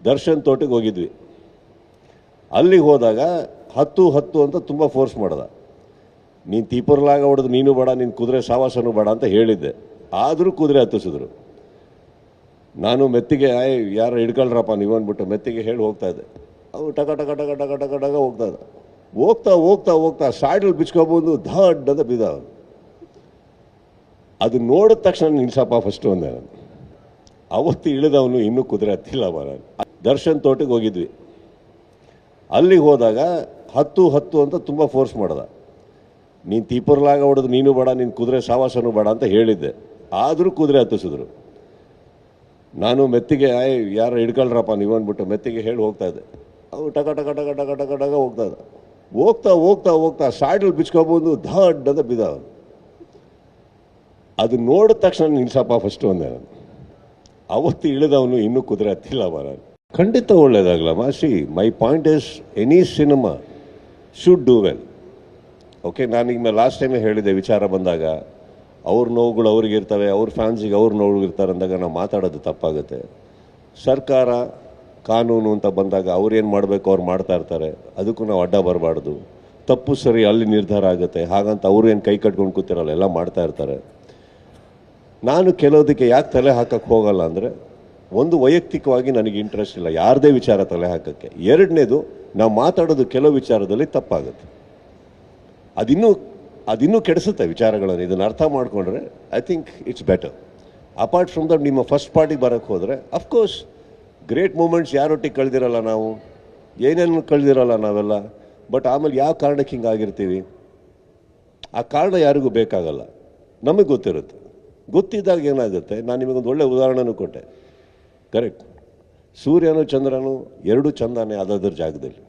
ದರ್ಶನ್ ತೋಟಕ್ಕೆ ಹೋಗಿದ್ವಿ. ಅಲ್ಲಿಗೆ ಹೋದಾಗ 10 ಅಂತ ತುಂಬ ಫೋರ್ಸ್ ಮಾಡ್ದ. ನೀನು ತೀಪರ್ಲಾಗ ಹೊಡೆದು ನೀನು ಬೇಡ, ನೀನು ಕುದುರೆ ಸಾವಾಸನೂ ಬೇಡ ಅಂತ ಹೇಳಿದ್ದೆ. ಆದರೂ ಕುದುರೆ ಹತ್ತಿಸಿದ್ರು. ನಾನು ಮೆತ್ತಿಗೆ ಯಾರು ಹಿಡ್ಕೊಳ್ರಪ್ಪ ನೀವು ಅಂದ್ಬಿಟ್ಟು ಮೆತ್ತಿಗೆ ಹೇಳಿ ಹೋಗ್ತಾ ಇದ್ದೆ. ಅವು ಟಕ ಟಕ ಟಕ ಟಕ ಟಕ ಟಕ ಹೋಗ್ತಾ ಇದ್ದ. ಹೋಗ್ತಾ ಹೋಗ್ತಾ ಹೋಗ್ತಾ ಸಾಯ್ಡಲ್ಲಿ ಬಿಚ್ಕೊಬೋದು, ದಡ್ ಅಂತ ಬಿದ್ದ ಅವನು. ಅದು ನೋಡಿದ ತಕ್ಷಣ ನಿಲ್ಸಪ್ಪ ಫಸ್ಟು ಅಂದೆ ನಾನು. ಅವತ್ತು ಇಳಿದವನು ಇನ್ನೂ ಕುದುರೆ ಹತ್ತಿಲ್ಲ ನಾನು. ದರ್ಶನ್ ತೋಟಕ್ಕೆ ಹೋಗಿದ್ವಿ. ಅಲ್ಲಿಗೆ ಹೋದಾಗ 10 ಅಂತ ತುಂಬ ಫೋರ್ಸ್ ಮಾಡ್ದ. ನೀನು ತೀಪರ್ಲಾಗ ಹೊಡೆದು ನೀನು ಬೇಡ, ನೀನು ಕುದುರೆ ಸಾವಾಸನೂ ಬೇಡ ಅಂತ ಹೇಳಿದ್ದೆ. ಆದರೂ ಕುದುರೆ ಹತ್ತಿಸಿದ್ರು. ನಾನು ಮೆತ್ತಿಗೆ ಯಾರು ಹಿಡ್ಕೊಳ್ರಪ್ಪ ನೀವು ಅಂದ್ಬಿಟ್ಟು ಮೆತ್ತಿಗೆ ಹೇಳಿ ಹೋಗ್ತಾ ಇದ್ದೆ. ಅವು ಟಕ ಟಕ ಟಕ ಟಕ ಟಕ ಟಕ ಹೋಗ್ತಾ ಇದ್ದ. ಹೋಗ್ತಾ ಹೋಗ್ತಾ ಹೋಗ್ತಾ ಸಾಯ್ಡಲ್ಲಿ ಬಿಚ್ಕೊಬೋದು, ದಡ್ ಅಂತ ಬಿದ್ದ ಅವನು. ಅದು ನೋಡಿದ ತಕ್ಷಣ ನಿಲ್ಸಪ್ಪ ಫಸ್ಟು ಅಂದೆ ನಾನು. ಅವತ್ತು ಇಳಿದವನು ಇನ್ನೂ ಕುದುರೆ ಹತ್ತಿಲ್ಲ ನಾನು. ಖಂಡಿತ ಒಳ್ಳೇದಾಗಲ್ಲ. See my point is any cinema should do well. Okay, ನಾನೀಗ ಲಾಸ್ಟ್ ಟೈಮೇ ಹೇಳಿದೆ, ವಿಚಾರ ಬಂದಾಗ ಅವ್ರ ನೋವುಗಳು ಅವ್ರಿಗೆ ಇರ್ತವೆ, ಅವ್ರ ಫ್ಯಾನ್ಸಿಗೆ ಅವ್ರ ನೋವುಗಳಿರ್ತಾರೆ ಅಂದಾಗ ನಾವು ಮಾತಾಡೋದು ತಪ್ಪಾಗುತ್ತೆ. ಸರ್ಕಾರ ಕಾನೂನು ಅಂತ ಬಂದಾಗ ಅವ್ರೇನು ಮಾಡಬೇಕು ಅವ್ರು ಮಾಡ್ತಾ ಇರ್ತಾರೆ, ಅದಕ್ಕೂ ನಾವು ಅಡ್ಡ ಬರಬಾರ್ದು. ತಪ್ಪು ಸರಿ ಅಲ್ಲಿ ನಿರ್ಧಾರ ಆಗುತ್ತೆ, ಹಾಗಂತ ಅವ್ರೇನು ಕೈ ಕಟ್ಕೊಂಡು ಕೂತಿರಲ್ಲ, ಎಲ್ಲ ಮಾಡ್ತಾ ಇರ್ತಾರೆ. ನಾನು ಕೆಲವುದಕ್ಕೆ ಯಾಕೆ ತಲೆ ಹಾಕಕ್ಕೆ ಹೋಗಲ್ಲ ಅಂದರೆ, ಒಂದು ವೈಯಕ್ತಿಕವಾಗಿ ನನಗೆ ಇಂಟ್ರೆಸ್ಟ್ ಇಲ್ಲ ಯಾರದೇ ವಿಚಾರ ತಲೆ ಹಾಕೋಕ್ಕೆ. ಎರಡನೇದು, ನಾವು ಮಾತಾಡೋದು ಕೆಲವು ವಿಚಾರದಲ್ಲಿ ತಪ್ಪಾಗುತ್ತೆ, ಅದಿನ್ನೂ ಕೆಡಿಸುತ್ತೆ ವಿಚಾರಗಳನ್ನು. ಇದನ್ನು ಅರ್ಥ ಮಾಡಿಕೊಂಡ್ರೆ I think it's better. Apart from that, ನಿಮ್ಮ ಫಸ್ಟ್ ಪಾರ್ಟಿಗೆ ಬರೋಕ್ಕೆ ಹೋದರೆ ಅಫ್ಕೋರ್ಸ್ ಗ್ರೇಟ್ ಮೂಮೆಂಟ್ಸ್ ಯಾರೊಟ್ಟಿಗೆ ಕಳೆದಿರಲ್ಲ ನಾವು, ಏನೇನು ಕಳೆದಿರಲ್ಲ ನಾವೆಲ್ಲ. ಬಟ್ ಆಮೇಲೆ ಯಾವ ಕಾರಣಕ್ಕೆ ಹಿಂಗಾಗಿರ್ತೀವಿ, ಆ ಕಾರಣ ಯಾರಿಗೂ ಬೇಕಾಗಲ್ಲ, ನಮಗೆ ಗೊತ್ತಿರುತ್ತೆ. ಗೊತ್ತಿದ್ದಾಗ ಏನಾಗುತ್ತೆ, ನಾನು ನಿಮಗೊಂದು ಒಳ್ಳೆ ಉದಾಹರಣೆನೂ ಕೊಟ್ಟೆ. ಕರೆಕ್ಟ್, ಸೂರ್ಯನು ಚಂದ್ರನು ಎರಡೂ ಚಂದನೇ ಅದರ ಜಾಗದಲ್ಲಿ.